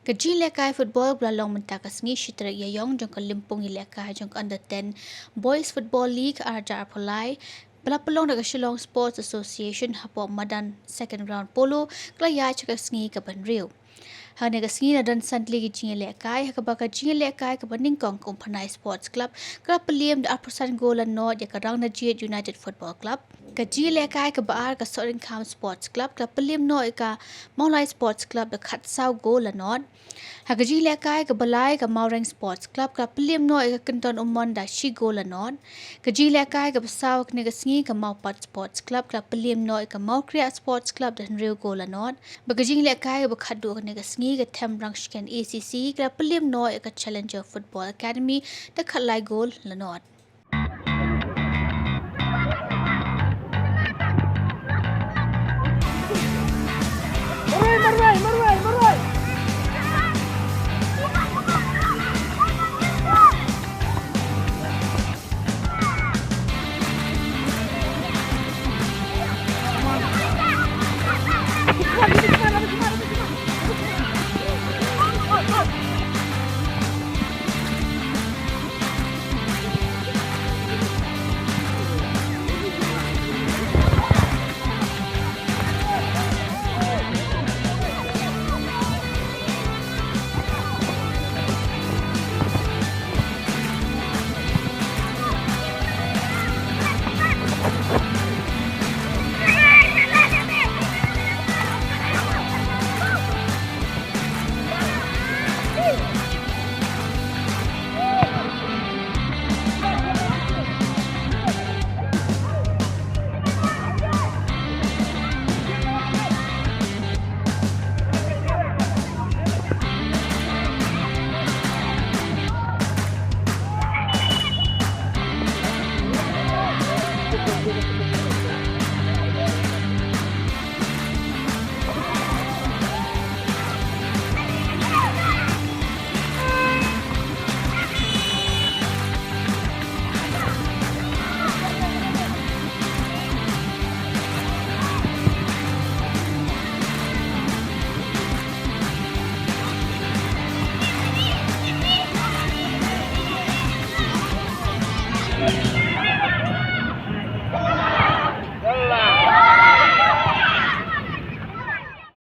Kajin lekai football belalong mentakas ngi shitra yayong jong kalimpung lekai jong under 10 Boys Football League arjar polai pelapelong daga Shillong Sports Association hapo madan second round polo klaya chakas ngi kaban riu. Hanya kasngi na dan santli ki jinge lekai hakabaka jinge lekai kabaning kong Umphyrnai Sports Club klub peliem da apusan golan no ya Rangdajied United Football Club. Kaji lekai kabar ka Sorin Kam Sports Club klub peliem no ka Maulai Sports Club da Khatsau golan no. Hakaji lekai kabalai ka Maurang Sports Club klub peliem no ka Kenton Umon da Shi golan no. Kaji lekai ka Basau kne kasngi ka Maupat Sports Club klub peliem no ka Maukria Sports Club dan Rio golan no. Bakaji lekai ka Bakhadu kne kasngi ka Tembrang Shiken ACC klub peliem no ka Challenger Football Academy da Khatlai gol lanot.